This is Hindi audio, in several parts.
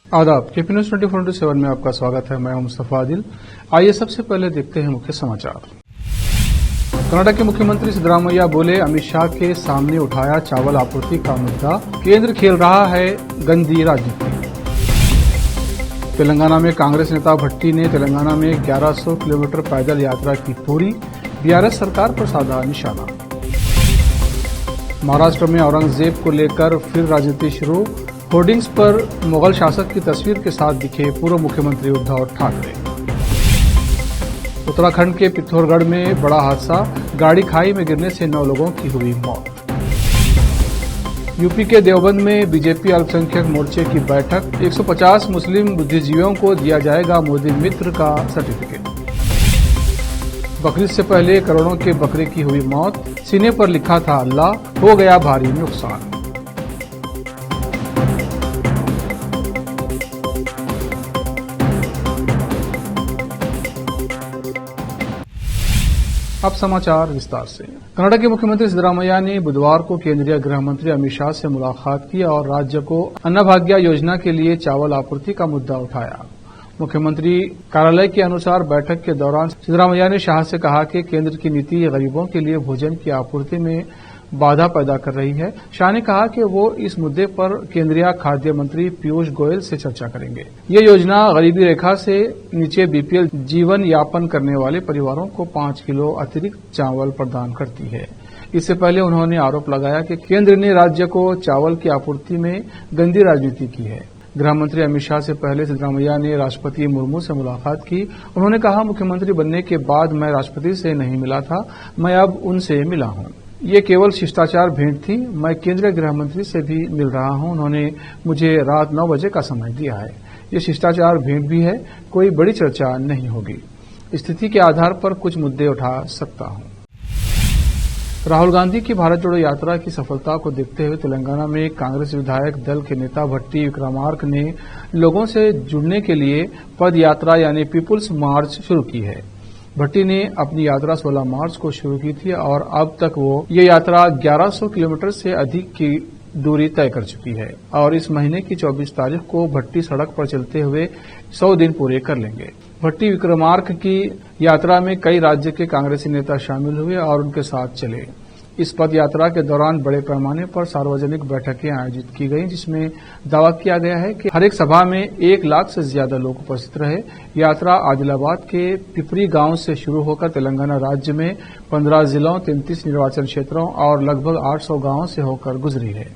आदाब। केपी न्यूज 24/7 में आपका स्वागत है। मैं हूं मुस्तफा आदिल। आइए सबसे पहले देखते हैं मुख्य समाचार। कर्नाटक के मुख्यमंत्री सिद्धरामैया बोले, अमित शाह के सामने उठाया चावल आपूर्ति का मुद्दा, केंद्र खेल रहा है गंदी राजनीति। तेलंगाना में कांग्रेस नेता भट्टी ने तेलंगाना में 1100 किलोमीटर पैदल यात्रा की पूरी, बीआरएस सरकार पर साधा निशाना। महाराष्ट्र में औरंगजेब को लेकर फिर राजनीति शुरू, होर्डिंग्स पर मुगल शासक की तस्वीर के साथ दिखे पूर्व मुख्यमंत्री उद्धव ठाकरे। उत्तराखंड के पिथौरागढ़ में बड़ा हादसा, गाड़ी खाई में गिरने से 9 लोगों की हुई मौत। यूपी के देवबंद में बीजेपी अल्पसंख्यक मोर्चे की बैठक, 150 मुस्लिम बुद्धिजीवियों को दिया जाएगा मोदी मित्र का सर्टिफिकेट। बकरीद से पहले करोड़ों के बकरे की हुई मौत, सीने पर लिखा था अल्लाह, हो गया भारी नुकसान। अब समाचार विस्तार से। कर्नाटक के मुख्यमंत्री सिद्धरामैया ने बुधवार को केंद्रीय गृह मंत्री अमित शाह से मुलाकात की और राज्य को अन्नभाग्य योजना के लिए चावल आपूर्ति का मुद्दा उठाया। मुख्यमंत्री कार्यालय के अनुसार बैठक के दौरान सिद्धरामैया ने शाह से कहा कि केंद्र की नीति गरीबों के लिए भोजन की आपूर्ति में बाधा पैदा कर रही है। शाह ने कहा कि वो इस मुद्दे पर केंद्रीय खाद्य मंत्री पीयूष गोयल से चर्चा करेंगे। ये योजना गरीबी रेखा से नीचे बीपीएल जीवन यापन करने वाले परिवारों को 5 किलो अतिरिक्त चावल प्रदान करती है। इससे पहले उन्होंने आरोप लगाया कि केंद्र ने राज्य को चावल की आपूर्ति में गंदी राजनीति की है। गृह मंत्री अमित शाह से पहले सिद्धरामैया ने राष्ट्रपति मुर्मू से मुलाकात की। उन्होंने कहा, मुख्यमंत्री बनने के बाद मैं राष्ट्रपति से नहीं मिला था, मैं अब उनसे मिला हूं। ये केवल शिष्टाचार भेंट थी, मैं केंद्रीय गृह मंत्री से भी मिल रहा हूं। उन्होंने मुझे रात 9 बजे का समय दिया है। ये शिष्टाचार भेंट भी है, कोई बड़ी चर्चा नहीं होगी। स्थिति के आधार पर कुछ मुद्दे उठा सकता हूं। राहुल गांधी की भारत जोड़ो यात्रा की सफलता को देखते हुए तेलंगाना में कांग्रेस विधायक दल के नेता भट्टी विक्रमार्क ने लोगों से जुड़ने के लिए पद यात्रा यानी पीपुल्स मार्च शुरू की है। भट्टी ने अपनी यात्रा 16 मार्च को शुरू की थी और अब तक वो ये यात्रा 1100 किलोमीटर से अधिक की दूरी तय कर चुकी है और इस महीने की 24 तारीख को भट्टी सड़क पर चलते हुए 100 दिन पूरे कर लेंगे। भट्टी विक्रमार्क की यात्रा में कई राज्य के कांग्रेसी नेता शामिल हुए और उनके साथ चले। इस पद यात्रा के दौरान बड़े पैमाने पर सार्वजनिक बैठकें आयोजित की गई, जिसमें दावा किया गया है कि हर एक सभा में 1 लाख से ज्यादा लोग उपस्थित रहे। यात्रा आदिलाबाद के पिपरी गांव से शुरू होकर तेलंगाना राज्य में 15 जिलों, 33 निर्वाचन क्षेत्रों और लगभग 800 गांवों से होकर गुजरी है।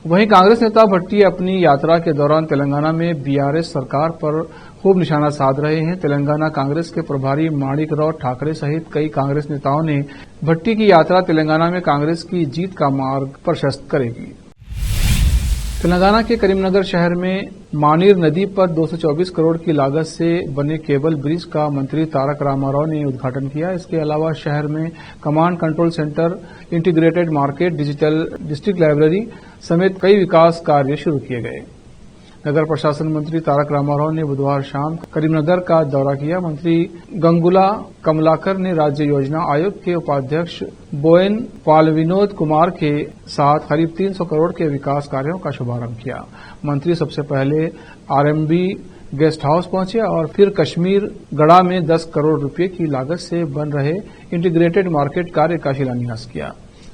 वहीं कांग्रेस नेता भट्टी अपनी यात्रा के दौरान तेलंगाना में बीआरएस सरकार पर खूब निशाना साध रहे हैं। तेलंगाना कांग्रेस के प्रभारी माणिकराव ठाकरे सहित कई कांग्रेस नेताओं ने भट्टी की यात्रा तेलंगाना में कांग्रेस की जीत का मार्ग प्रशस्त करेगी। तेलंगाना के करीमनगर शहर में मानीर नदी पर 224 करोड़ की लागत से बने केबल ब्रिज का मंत्री तारक रामाराव ने उद्घाटन किया। इसके अलावा शहर में command control centre, integrated market, digital district library समेत कई विकास कार्य शुरू किए गए। नगर प्रशासन मंत्री तारक रामाराव ने बुधवार शाम करीमनगर का दौरा किया। मंत्री गंगुला कमलाकर ने राज्य योजना आयोग के उपाध्यक्ष बोएन पाल विनोद कुमार के साथ करीब 300 करोड़ के विकास कार्यों का शुभारंभ किया। मंत्री सबसे पहले आरएमबी गेस्ट हाउस पहुंचे और फिर कश्मीर गढ़ा में 10 करोड़ रुपए की लागत से बन रहे इंटीग्रेटेड मार्केट कार्य का शिलान्यास किया।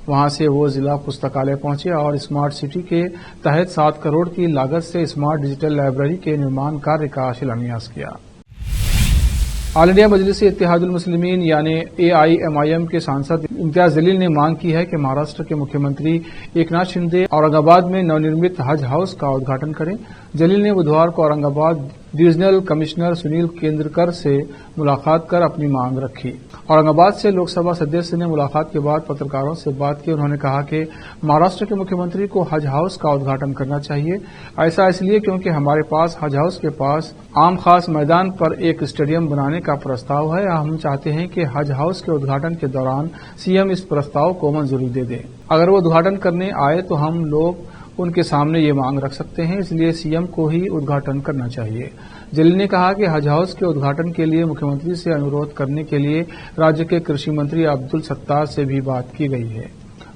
वहां से वो जिला पुस्तकालय पहुंचे और स्मार्ट सिटी के तहत 7 करोड़ की लागत से स्मार्ट डिजिटल लाइब्रेरी के निर्माण कार्य का शिलान्यास किया। ऑल इंडिया मजलिस इत्तेहादुल मुस्लिमीन यानी AIMIM के सांसद इम्तियाज जलील ने मांग की है कि महाराष्ट्र के मुख्यमंत्री एकनाथ शिंदे औरंगाबाद में नवनिर्मित हज हाउस का उद्घाटन करें। जलील ने बुधवार को औरंगाबाद डिवीजनल कमिश्नर सुनील केंद्रकर से मुलाकात कर अपनी मांग रखी। औरंगाबाद से लोकसभा सदस्य ने मुलाकात के बाद पत्रकारों से बात की। उन्होंने कहा कि महाराष्ट्र के मुख्यमंत्री को हज हाउस का उद्घाटन करना चाहिए। ऐसा इसलिए क्योंकि हमारे पास हज हाउस के पास आम खास मैदान पर एक स्टेडियम बनाने का प्रस्ताव है। हम चाहते हैं कि हज हाउस के उद्घाटन के दौरान सीएम इस प्रस्ताव को मंजूरी दे दें। अगर वो उद्घाटन करने आए तो हम लोग उनके सामने ये मांग रख सकते हैं, इसलिए सीएम को ही उद्घाटन करना चाहिए। जलील ने कहा कि हज हाउस के उद्घाटन के लिए मुख्यमंत्री से अनुरोध करने के लिए राज्य के कृषि मंत्री अब्दुल सत्तार से भी बात की गई है।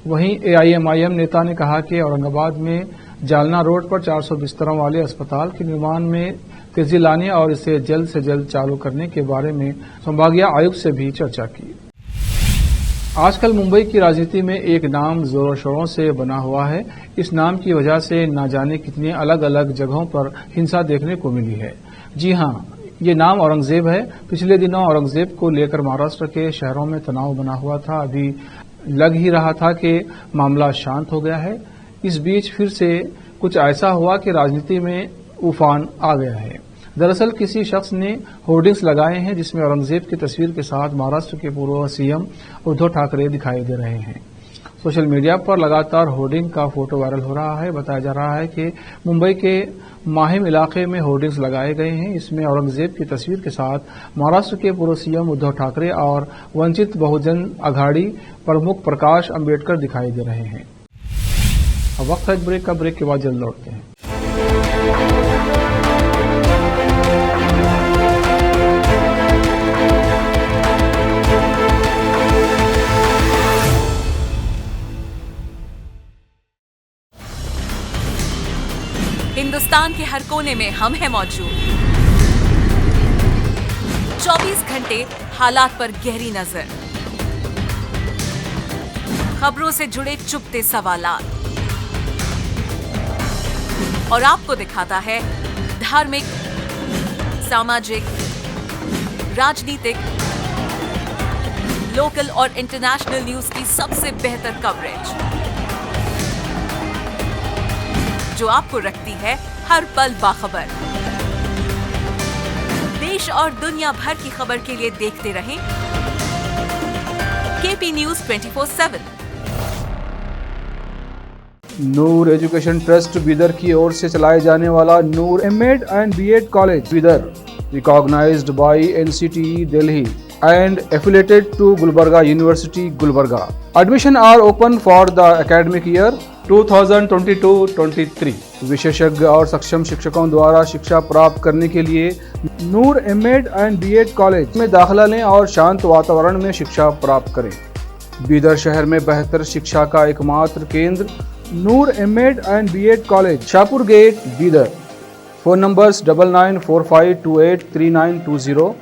वहीं AIMIM नेता ने कहा कि औरंगाबाद में जालना रोड पर 400 बिस्तरों वाले अस्पताल के निर्माण में तेजी लाने और इसे जल्द से जल्द चालू करने के बारे में संभागीय आयुक्त से भी चर्चा की। आजकल मुंबई की राजनीति में एक नाम जोरों शोरों से बना हुआ है। इस नाम की वजह से न जाने कितने अलग अलग जगहों पर हिंसा देखने को मिली है। जी हां, ये नाम औरंगजेब है। पिछले दिनों औरंगजेब को लेकर महाराष्ट्र के शहरों में तनाव बना हुआ था। अभी लग ही रहा था कि मामला शांत हो गया है। इस बीच फिर से कुछ ऐसा हुआ कि राजनीति में उफान आ गया है। दरअसल किसी शख्स ने होर्डिंग्स लगाए हैं जिसमें औरंगजेब की तस्वीर के साथ महाराष्ट्र के पूर्व सीएम उद्धव ठाकरे दिखाई दे रहे हैं। सोशल मीडिया पर लगातार होर्डिंग का फोटो वायरल हो रहा है। बताया जा रहा है कि मुंबई के माहिम इलाके में होर्डिंग्स लगाए गए हैं। इसमें औरंगजेब की तस्वीर के साथ महाराष्ट्र के पूर्व सीएम उद्धव ठाकरे और वंचित बहुजन अघाड़ी प्रमुख प्रकाश अंबेडकर दिखाई दे रहे हैं। अब वक्त है एक ब्रेक का। ब्रेक के बाद जल्द लौटते हैं। हिंदुस्तान के हर कोने में हम हैं मौजूद। 24 घंटे हालात पर गहरी नजर, खबरों से जुड़े चुपते सवालात और आपको दिखाता है धार्मिक, सामाजिक, राजनीतिक, लोकल और इंटरनेशनल न्यूज की सबसे बेहतर कवरेज जो आपको रखती है हर पल बाखबर। देश और दुनिया भर की खबर के लिए देखते रहें KP news 24/7। Noor education trust Bidar की ओर से चलाए जाने वाला Noor MEd and BEd college Bidar, recognised by NCTE Delhi and affiliated to Gulbarga University, Gulbarga. Admission are open for the academic year 2022-23. विशेषज्ञ और सक्षम शिक्षकों द्वारा शिक्षा प्राप्त करने के लिए नूर एमएड एंड बीएड कॉलेज में दाखिला लें और शांत वातावरण में शिक्षा प्राप्त करें। बीदर शहर में बेहतर शिक्षा का एकमात्र केंद्र Noor MEd and BEd college, Shahpur gate, Bidar. Phone numbers 9945283920,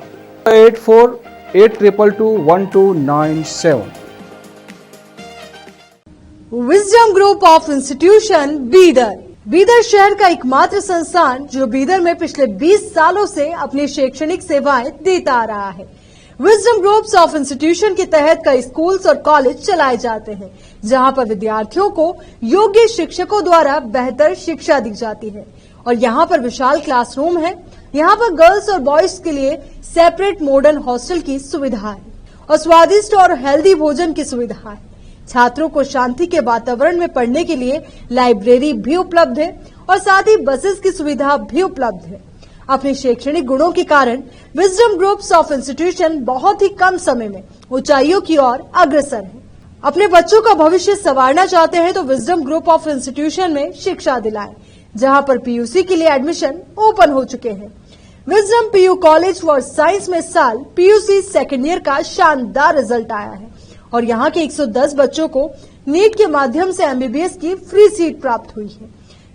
8482221297। Wisdom group of institution Bidar, Bidar शहर का एकमात्र संस्थान जो बीदर में पिछले 20 सालों से अपनी शैक्षणिक सेवाएं देता आ रहा है। विजडम ग्रुप्स ऑफ इंस्टीट्यूशन के तहत कई स्कूल्स और कॉलेज चलाए जाते हैं जहां पर विद्यार्थियों को योग्य शिक्षकों द्वारा बेहतर शिक्षा दी जाती है। और यहाँ पर विशाल क्लासरूम है। यहाँ पर गर्ल्स और बॉयज के लिए सेपरेट मॉडर्न हॉस्टल की सुविधा है और स्वादिष्ट और हेल्दी भोजन की सुविधा है। छात्रों को शांति के वातावरण में पढ़ने के लिए लाइब्रेरी भी उपलब्ध है और साथ ही बसेस की सुविधा भी उपलब्ध है। अपने शैक्षणिक गुणों के कारण विजडम ग्रुप्स ऑफ इंस्टीट्यूशन बहुत ही कम समय में ऊंचाइयों की ओर अग्रसर है। अपने बच्चों का भविष्य संवारना चाहते हैं तो विजडम ग्रुप ऑफ इंस्टीट्यूशन में शिक्षा दिलाएं, जहां पर पीयूसी के लिए एडमिशन ओपन हो चुके हैं। Wisdom PU College for Science में साल पीयूसी सेकेंड ईयर का शानदार रिजल्ट आया है और यहाँ के 110 बच्चों को नीट के माध्यम से एमबीबीएस की फ्री सीट प्राप्त हुई है।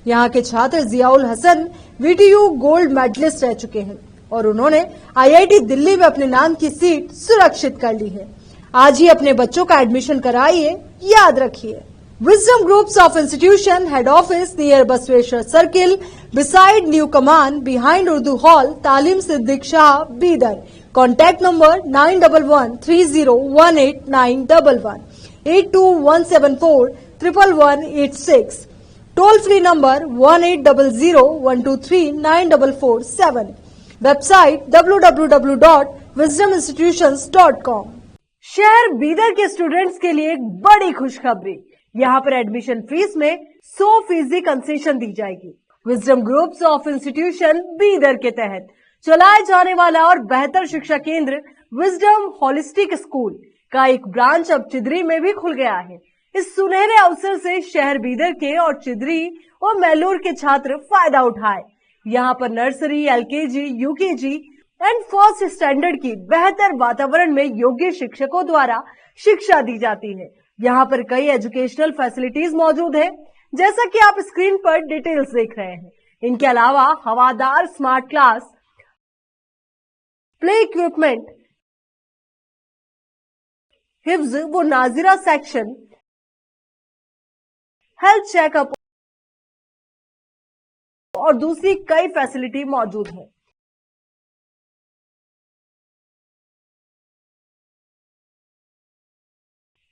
यहाँ के छात्र Ziaul Hasan VTU gold medalist रह चुके हैं और उन्होंने आईआईटी दिल्ली में अपने नाम की सीट सुरक्षित कर ली है। आज ही अपने बच्चों का एडमिशन कराइए, याद रखिए। Wisdom Groups of Institution Head Office near Basweshwar Circle, beside New Command, behind Urdu Hall, Talim Siddiq Shah, Bidar. Contact number 9130189111, 8217411186. Toll free number 180012394447. Website www.wisdominstitutions.com. शहर बीदर के स्टूडेंट्स के लिए एक बड़ी खुशखबरी, यहाँ पर एडमिशन फीस में 100% कंसेशन दी जाएगी। Wisdom groups of institution Bidar के तहत चलाए जाने वाला और बेहतर शिक्षा केंद्र विजडम होलिस्टिक स्कूल का एक ब्रांच अब चिदरी में भी खुल गया है। इस सुनहरे अवसर से शहर बीदर के और चिदरी और मैलूर के छात्र फायदा उठाए। यहाँ पर nursery, LKG, UKG and first standard की बेहतर वातावरण में योग्य शिक्षकों द्वारा शिक्षा दी जाती है। यहाँ पर कई एजुकेशनल फैसिलिटीज मौजूद है जैसा कि आप स्क्रीन पर डिटेल्स देख रहे हैं। इनके अलावा हवादार स्मार्ट क्लास, प्ले इक्विपमेंट, हिफ्ज व नाजिरा सेक्शन, हेल्थ चेकअप और दूसरी कई फैसिलिटी मौजूद है।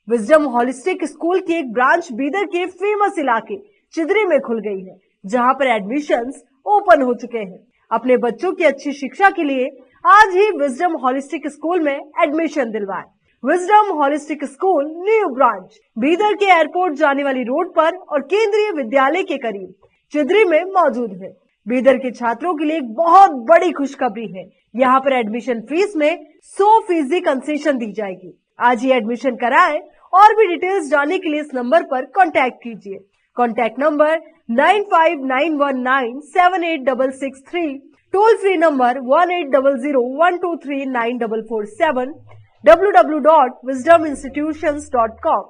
विजडम होलिस्टिक स्कूल की एक ब्रांच बीदर के फेमस इलाके चिदरी में खुल गई है, जहां पर एडमिशंस ओपन हो चुके हैं। अपने बच्चों की अच्छी शिक्षा के लिए आज ही विजडम होलिस्टिक स्कूल में एडमिशन दिलवाएं। Wisdom holistic school new branch Bidar के एयरपोर्ट जाने वाली रोड पर और केंद्रीय विद्यालय के करीब चिदरी में मौजूद है। बीदर के छात्रों के लिए एक बहुत बड़ी खुशखबरी है। यहाँ पर एडमिशन फीस में 100% कंसेशन दी जाएगी। आज ही एडमिशन कराएं और भी डिटेल्स जानने के लिए इस नंबर पर कांटेक्ट कीजिए। Contact number 9591978663, toll free number 1800123947, www.wisdominstitutions.com।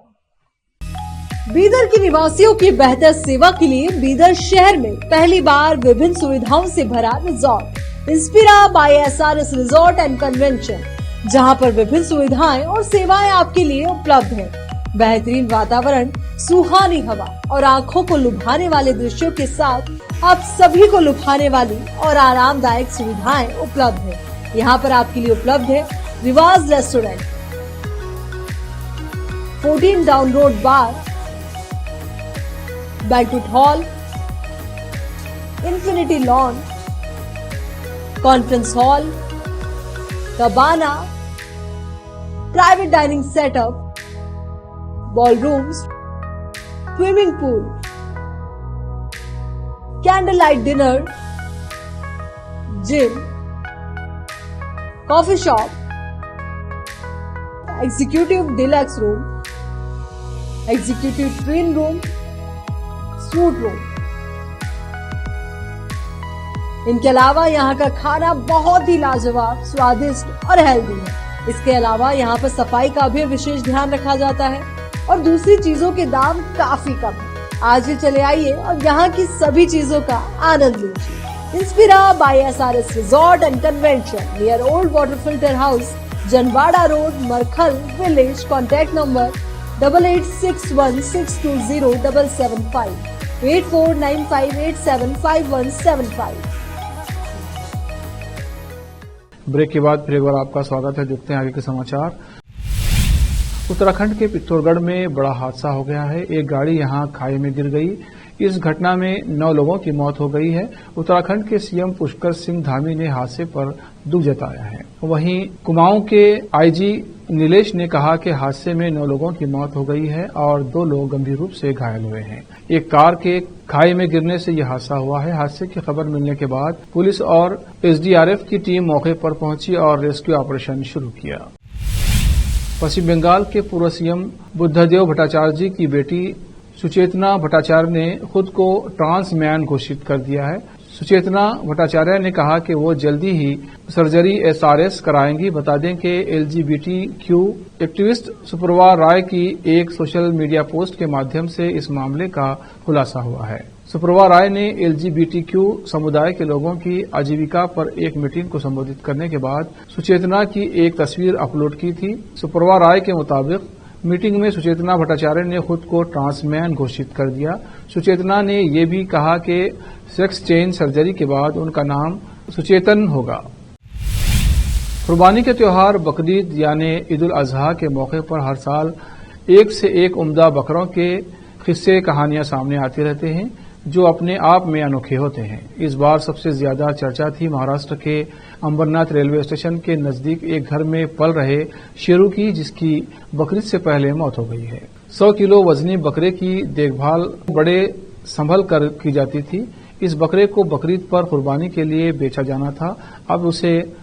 Bidar के निवासियों की बेहतर सेवा के लिए बीदर शहर में पहली बार विभिन्न सुविधाओं से भरा resort Inspira by SRS resort and Convention, जहां पर विभिन्न सुविधाएं और सेवाएं आपके लिए उपलब्ध हैं। बेहतरीन वातावरण, सुहानी हवा और आंखों को लुभाने वाले दृश्यों के साथ आप सभी को लुभाने वाली और आरामदायक सुविधाएं उपलब्ध है। यहाँ पर आपके लिए उपलब्ध है Riwaz restaurant, 14 down road bar, banquet hall, infinity lawn, conference hall, cabana, private dining setup, ballrooms, swimming pool, candle light dinner, gym, coffee shop, executive deluxe room, executive twin room, suite room. इनके अलावा यहाँ का खाना बहुत ही लाजवाब, स्वादिष्ट और हेल्दी है। इसके अलावा यहाँ पर सफाई का भी विशेष ध्यान रखा जाता है और दूसरी चीजों के दाम काफी कम है। आज ही चले आइए और यहाँ की सभी चीजों का आनंद लीजिए। Inspira by SRS resort and convention, near old water filter house, Janwada road, Markhal village. Contact number 8861620775, 8495875175। Break के बाद फिर एक बार आपका स्वागत है। देखते हैं आगे के समाचार। उत्तराखंड के पिथौरागढ़ में बड़ा हादसा हो गया है। एक गाड़ी यहां खाई में गिर गई। इस घटना में 9 लोगों की मौत हो गई है। उत्तराखंड के सीएम पुष्कर सिंह धामी ने हादसे पर दुख जताया है। वहीं कुमाऊं के आईजी नीलेश ने कहा कि हादसे में 9 लोगों की मौत हो गई है और 2 लोग गंभीर रूप से घायल हुए हैं। एक कार के खाई में गिरने से यह हादसा हुआ है। हादसे की खबर मिलने के बाद पुलिस और एसडीआरएफ की टीम मौके पर पहुंची और रेस्क्यू ऑपरेशन शुरू किया। पश्चिम बंगाल के पूर्व सीएम बुद्धदेव भट्टाचार्य जी की बेटी सुचेतना भट्टाचार्य ने खुद को ट्रांस मैन घोषित कर दिया है। सुचेतना भट्टाचार्य ने कहा कि वो जल्दी ही सर्जरी एसआरएस कराएंगी। बता दें कि एलजीबीटीक्यू एक्टिविस्ट सुप्रभा राय की एक सोशल मीडिया पोस्ट के माध्यम से इस मामले का खुलासा हुआ है। सुप्रभा राय ने एलजीबीटीक्यू समुदाय के लोगों की आजीविका पर एक मीटिंग को संबोधित करने के बाद सुचेतना की एक तस्वीर अपलोड की थी। सुप्रभा राय के मुताबिक मीटिंग में सुचेतना भट्टाचार्य ने खुद को ट्रांसमैन घोषित कर दिया। सुचेतना ने ये भी कहा कि सेक्स चेंज सर्जरी के बाद उनका नाम सुचेतन होगा। कुर्बानी के त्योहार बकरीद यानी ईद उल अजहा के मौके पर हर साल एक से एक उम्दा बकरों के किस्से कहानियां सामने आती रहते हैं जो अपने आप में अनोखे होते हैं। इस बार सबसे ज्यादा चर्चा थी महाराष्ट्र के अंबरनाथ रेलवे स्टेशन के नजदीक एक घर में पल रहे शेरू की, जिसकी बकरीद से पहले मौत हो गई है। 100 किलो वजनी बकरे की देखभाल बड़े संभल कर की जाती थी। इस बकरे को बकरीद पर कुर्बानी के लिए बेचा जाना था। अब उसे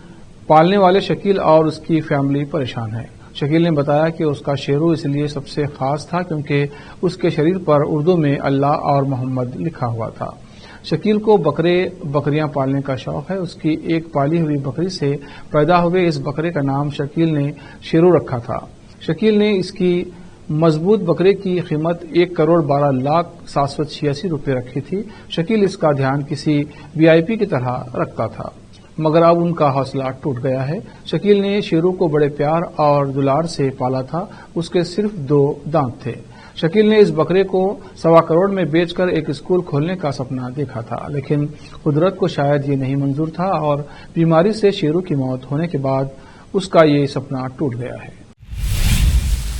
पालने वाले शकील और उसकी फैमिली परेशान है। शकील ने बताया कि उसका शेरू इसलिए सबसे खास था क्योंकि उसके शरीर पर उर्दू में अल्लाह और मोहम्मद लिखा हुआ था। शकील को बकरियां पालने का शौक है। उसकी एक पाली हुई बकरी से पैदा हुए इस बकरे का नाम शकील ने शेरू रखा था। शकील ने इसकी मजबूत बकरे की कीमत 1,12,0786 रुपये रखी थी। शकील इसका ध्यान किसी वीआईपी की तरह रखता था, मगर अब उनका हौसला टूट गया है। शकील ने शेरों को बड़े प्यार और दुलार से पाला था। उसके सिर्फ 2 दांत थे। शकील ने इस बकरे को 1.25 करोड़ में बेचकर एक स्कूल खोलने का सपना देखा था, लेकिन कुदरत को शायद ये नहीं मंजूर था और बीमारी से शेरों की मौत होने के बाद उसका ये सपना टूट गया है।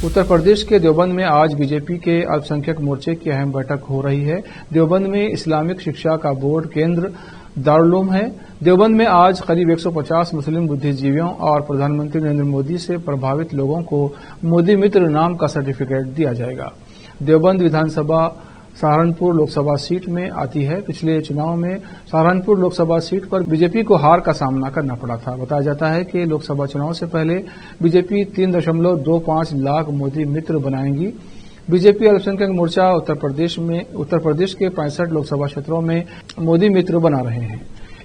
उत्तर प्रदेश के देवबंद में आज बीजेपी के अल्पसंख्यक मोर्चे की अहम बैठक हो रही है। देवबंद में इस्लामिक शिक्षा का बोर्ड केंद्र दारुल है। देवबंद में आज करीब 150 मुस्लिम बुद्धिजीवियों और प्रधानमंत्री नरेंद्र मोदी से प्रभावित लोगों को मोदी मित्र नाम का सर्टिफिकेट दिया जाएगा। देवबंद विधानसभा सहारनपुर लोकसभा सीट में आती है। पिछले चुनाव में सहारनपुर लोकसभा सीट पर बीजेपी को हार का सामना करना पड़ा था। बताया जाता है कि लोकसभा चुनाव से पहले बीजेपी 3.25 लाख मोदी मित्र बनाएगी। बीजेपी अल्पसंख्यक मोर्चा उत्तर प्रदेश के 65 लोकसभा क्षेत्रों में मोदी मित्र बना रहे हैं।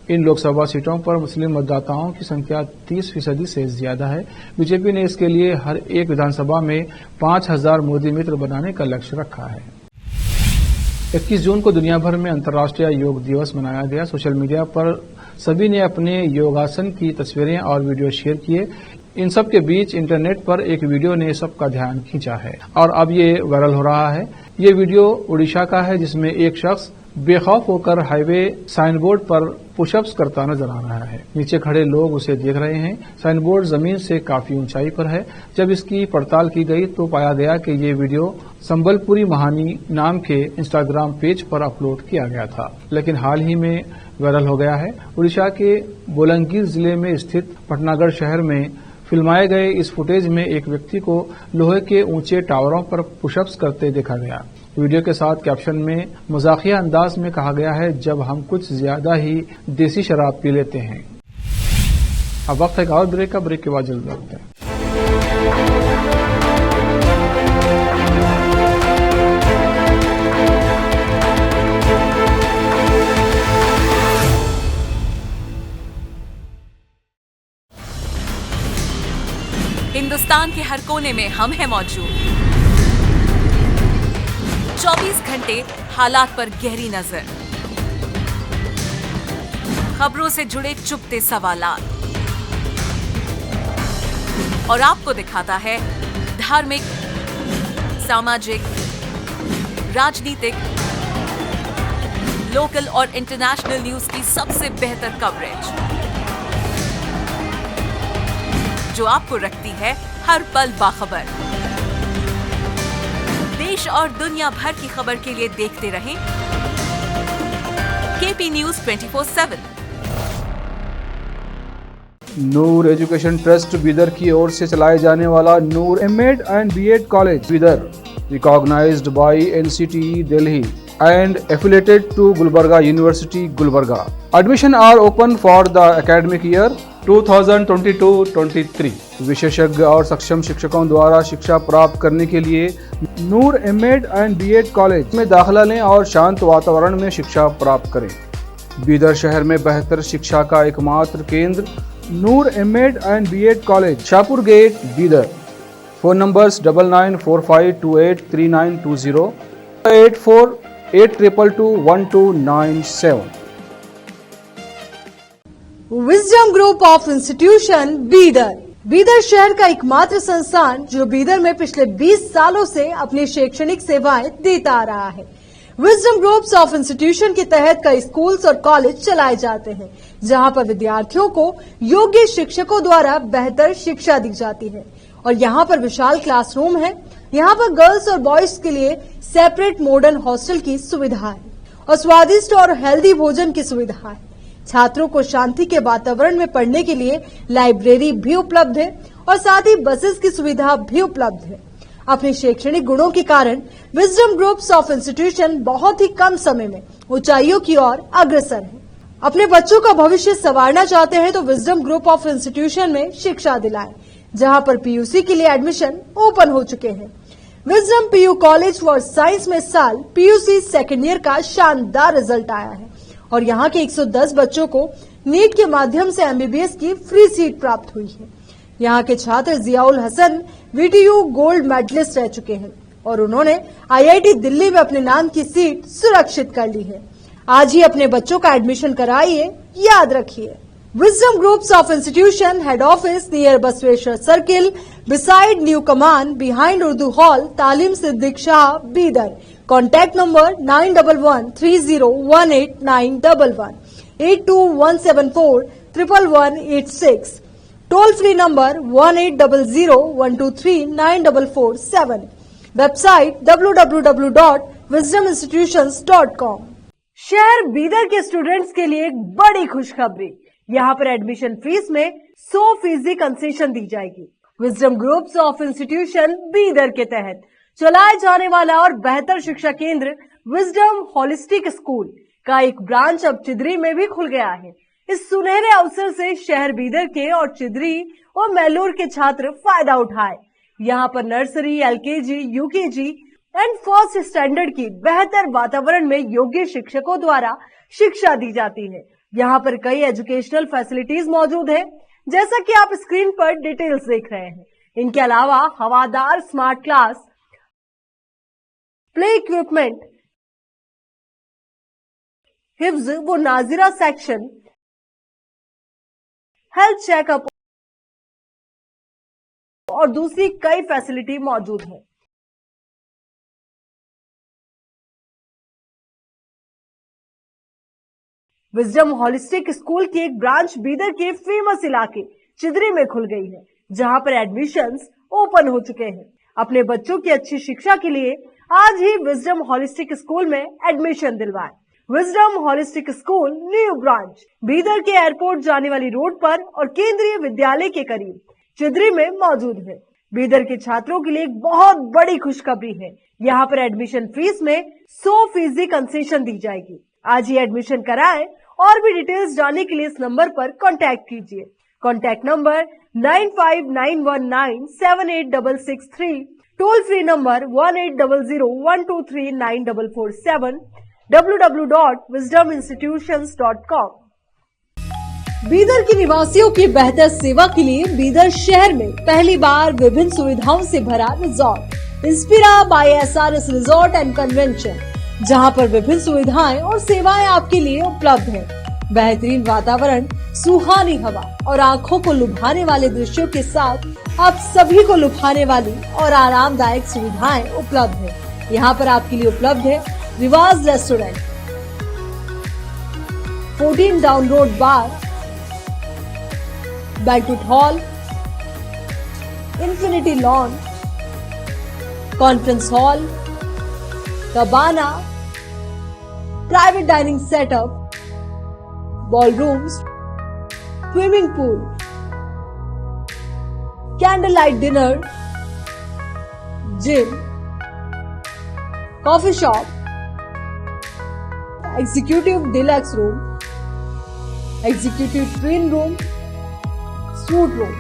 इन लोकसभा सीटों पर मुस्लिम मतदाताओं की संख्या 30% से ज्यादा है। बीजेपी ने इसके लिए हर एक विधानसभा में 5,000 मोदी मित्र बनाने का लक्ष्य रखा है। 21 जून को दुनिया भर में अंतर्राष्ट्रीय योग दिवस मनाया गया। सोशल मीडिया पर सभी ने अपने योगासन की तस्वीरें और वीडियो शेयर किए। इन सब के बीच इंटरनेट पर एक वीडियो ने सबका ध्यान खींचा है और अब ये वायरल हो रहा है। ये वीडियो उड़ीसा का है, जिसमें एक शख्स बेखौफ होकर हाईवे साइनबोर्ड पर पुशअप्स करता नजर आ रहा है। नीचे खड़े लोग उसे देख रहे हैं। साइनबोर्ड जमीन से काफी ऊंचाई पर है। जब इसकी पड़ताल की गई तो पाया गया कि ये वीडियो संबलपुरी महानी नाम के इंस्टाग्राम पेज पर अपलोड किया गया था, लेकिन हाल ही में वायरल हो गया है। उड़ीसा के बोलांगीर जिले में स्थित पटनागढ़ शहर में फिल्माए गए इस फुटेज में एक व्यक्ति को लोहे के ऊंचे टावरों पर पुशअप्स करते देखा गया। वीडियो के साथ कैप्शन में मजाकिया अंदाज में कहा गया है, जब हम कुछ ज्यादा ही देसी शराब पी लेते हैं। अब वक्त है एक और ब्रेक का। ब्रेक के बाद जल्द लौटते हैं। हिंदुस्तान के हर कोने में हम हैं मौजूद। 24 घंटे हालात पर गहरी नजर, खबरों से जुड़े चुपते सवालात और आपको दिखाता है धार्मिक, सामाजिक, राजनीतिक, लोकल और इंटरनेशनल न्यूज की सबसे बेहतर कवरेज, जो आपको रखती है हर पल बाखबर। देश और दुनिया भर की खबर के लिए देखते रहें KP news 24/7। Noor education trust Bidar की ओर से चलाए जाने वाला Noor MEd and BEd college Bidar, recognised by NCTE Delhi and affiliated to Gulbarga University, Gulbarga. Admission are open for the academic year 2022-23. विशेषज्ञ और सक्षम शिक्षकों द्वारा शिक्षा प्राप्त करने के लिए नूर एमएड एंड बीएड कॉलेज में दाखिला लें और शांत वातावरण में शिक्षा प्राप्त करें। बीदर शहर में बेहतर शिक्षा का एकमात्र केंद्र Noor MEd and BEd college, Shahpur gate, Bidar. Phone numbers 9945283920, 8482221297। Wisdom group of institution Bidar, Bidar शहर का एकमात्र संस्थान जो बीदर में पिछले 20 सालों से अपनी शैक्षणिक सेवाएं देता आ रहा है। विजडम ग्रुप्स ऑफ इंस्टीट्यूशन के तहत कई स्कूल्स और कॉलेज चलाए जाते हैं, जहां पर विद्यार्थियों को योग्य शिक्षकों द्वारा बेहतर शिक्षा दी जाती है। और यहाँ पर विशाल क्लासरूम है। यहाँ पर गर्ल्स और बॉयज के लिए सेपरेट मॉडर्न हॉस्टल की सुविधा है और स्वादिष्ट और हेल्दी भोजन की सुविधा है। छात्रों को शांति के वातावरण में पढ़ने के लिए लाइब्रेरी भी उपलब्ध है और साथ ही बसेस की सुविधा भी उपलब्ध है। अपने शैक्षणिक गुणों के कारण विजडम ग्रुप्स ऑफ इंस्टीट्यूशन बहुत ही कम समय में ऊंचाइयों की ओर अग्रसर है। अपने बच्चों का भविष्य संवारना चाहते हैं तो विजडम ग्रुप ऑफ इंस्टीट्यूशन में शिक्षा दिलाएं, जहां पर पीयूसी के लिए एडमिशन ओपन हो चुके हैं। Wisdom PU College for Science में साल पीयूसी सेकेंड ईयर का शानदार रिजल्ट आया है और यहाँ के 110 बच्चों को नीट के माध्यम से एमबीबीएस की फ्री सीट प्राप्त हुई है। यहाँ के छात्र Ziaul Hasan VTU gold medalist रह चुके हैं और उन्होंने IIT दिल्ली में अपने नाम की सीट सुरक्षित कर ली है। आज ही अपने बच्चों का एडमिशन कराइए, याद रखिए। Wisdom Groups of Institution Head Office near Basweshwar Circle, beside New Command, behind Urdu Hall, Talim Siddiq Shah, Bidar. Contact number 9113018911, 8217411186. Toll free number 180012394447. Website www.wisdominstitutions.com. शहर बीदर के स्टूडेंट्स के लिए एक बड़ी खुशखबरी। यहाँ पर एडमिशन फीस में 100% कंसेशन दी जाएगी। Wisdom groups of institution Bidar के तहत चलाए जाने वाला और बेहतर शिक्षा केंद्र विजडम होलिस्टिक स्कूल का एक ब्रांच अब चिदरी में भी खुल गया है। इस सुनहरे अवसर से शहर बीदर के और चिदरी और मैलूर के छात्र फायदा उठाए। यहाँ पर nursery, LKG, UKG and first standard की बेहतर वातावरण में योग्य शिक्षकों द्वारा शिक्षा दी जाती है। यहाँ पर कई एजुकेशनल फैसिलिटीज मौजूद है, जैसा कि आप स्क्रीन पर डिटेल्स देख रहे हैं। इनके अलावा हवादार स्मार्ट क्लास, प्ले इक्विपमेंट, हिफ्ज व नाजिरा सेक्शन, हेल्थ चेकअप और दूसरी कई फैसिलिटी मौजूद है। विजडम होलिस्टिक स्कूल की एक ब्रांच बीदर के फेमस इलाके चिदरी में खुल गई है, जहां पर एडमिशंस ओपन हो चुके हैं। अपने बच्चों की अच्छी शिक्षा के लिए आज ही विजडम होलिस्टिक स्कूल में एडमिशन दिलवाएं। Wisdom holistic school new branch Bidar के एयरपोर्ट जाने वाली रोड पर और केंद्रीय विद्यालय के करीब चिदरी में मौजूद है। बीदर के छात्रों के लिए एक बहुत बड़ी खुशखबरी है। यहाँ पर एडमिशन फीस में 100% कंसेशन दी जाएगी। आज ही एडमिशन कराएं और भी डिटेल्स जानने के लिए इस नंबर पर कांटेक्ट कीजिए। Contact number 9591978663, toll free number 180012394447, www.wisdominstitutions.com। Bidar के निवासियों की बेहतर सेवा के लिए बीदर शहर में पहली बार विभिन्न सुविधाओं से भरा resort Inspira by SRS resort and Convention, जहां पर विभिन्न सुविधाएं और सेवाएं आपके लिए उपलब्ध हैं। बेहतरीन वातावरण, सुहानी हवा और आंखों को लुभाने वाले दृश्यों के साथ आप सभी को लुभाने वाली और आरामदायक सुविधाएं उपलब्ध है। यहाँ पर आपके लिए उपलब्ध है Riwaz restaurant, 14 down road bar, banquet hall, infinity lawn, conference hall, cabana, private dining setup, ballrooms, swimming pool, candle light dinner, gym, coffee shop, executive deluxe room, executive twin room, suite room.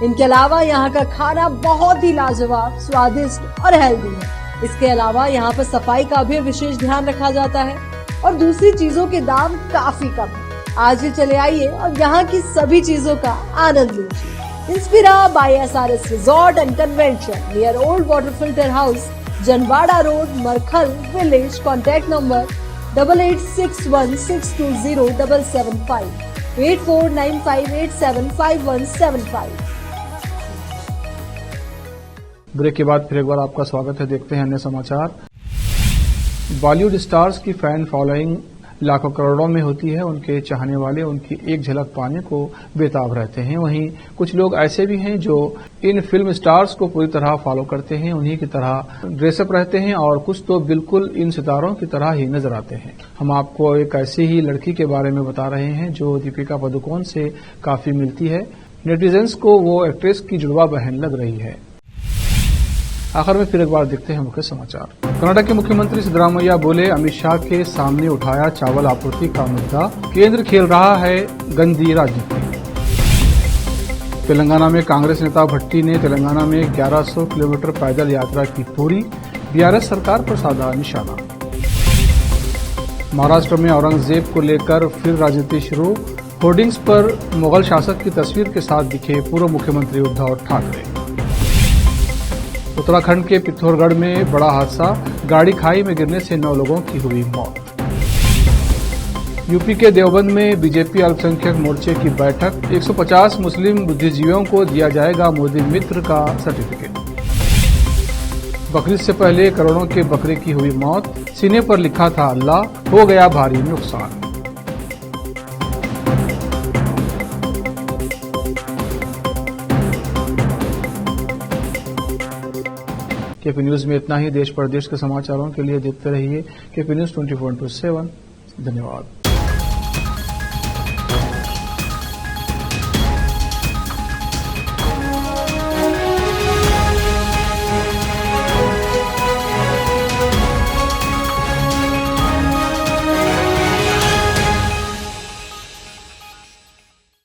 इनके अलावा यहाँ का खाना बहुत ही लाजवाब, स्वादिष्ट और हेल्दी है। इसके अलावा यहाँ पर सफाई का भी विशेष ध्यान रखा जाता है और दूसरी चीजों के दाम काफी कम है। आज ही चले आइए और यहाँ की सभी चीजों का आनंद लीजिए। Inspira by SRS resort and convention near old water filter house, Janwada road, Markhal village. Contact number 8861620775, 8495875175। Break के बाद फिर एक बार आपका स्वागत है। देखते हैं अन्य समाचार। बॉलीवुड स्टार्स की फैन फॉलोइंग लाखों करोड़ों में होती है। उनके चाहने वाले उनकी एक झलक पाने को बेताब रहते हैं। वहीं कुछ लोग ऐसे भी हैं जो इन फिल्म स्टार्स को पूरी तरह फॉलो करते हैं, उन्हीं की तरह ड्रेसअप रहते हैं और कुछ तो बिल्कुल इन सितारों की तरह ही नजर आते हैं। हम आपको एक ऐसी ही लड़की के बारे में बता रहे हैं जो दीपिका पादुकोण से काफी मिलती है। नेटिजन्स को वो एक्ट्रेस की जुड़वा बहन लग रही है। आखिर में फिर एक बार देखते हैं मुख्य समाचार। कर्नाटक के मुख्यमंत्री सिद्धरामैया बोले, अमित शाह के सामने उठाया चावल आपूर्ति का मुद्दा, केंद्र खेल रहा है गंदी राजनीति। तेलंगाना में कांग्रेस नेता भट्टी ने तेलंगाना में 1100 किलोमीटर पैदल यात्रा की पूरी, बीआरएस सरकार पर साधा निशाना। महाराष्ट्र में औरंगजेब को लेकर फिर राजनीति शुरू, होर्डिंग्स पर मुगल शासक की तस्वीर के साथ दिखे पूर्व मुख्यमंत्री उद्धव ठाकरे। उत्तराखंड के पिथौरागढ़ में बड़ा हादसा, गाड़ी खाई में गिरने से 9 लोगों की हुई मौत। यूपी के देवबंद में बीजेपी अल्पसंख्यक मोर्चे की बैठक, 150 मुस्लिम बुद्धिजीवियों को दिया जाएगा मोदी मित्र का सर्टिफिकेट। बकरीद से पहले करोड़ों के बकरे की हुई मौत, सीने पर लिखा था अल्लाह, हो गया भारी नुकसान। केपी न्यूज में इतना ही। देश प्रदेश के समाचारों के लिए देखते रहिए केपी न्यूज 24/7। धन्यवाद।